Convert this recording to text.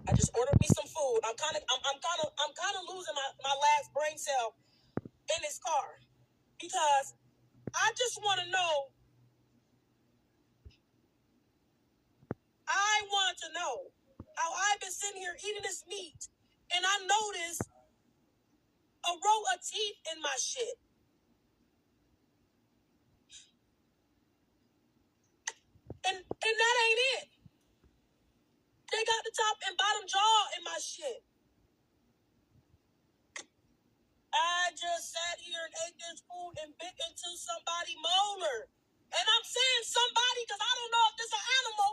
I just ordered me some food. I'm kind of losing my last brain cell in this car because I just want to know. I want to know how I've been sitting here eating this meat, and I noticed a row of teeth in my shit. And that ain't it. They got the top and bottom jaw in my shit. I just sat here and ate this food and bit into somebody's molar. And I'm saying somebody because I don't know if this is an animal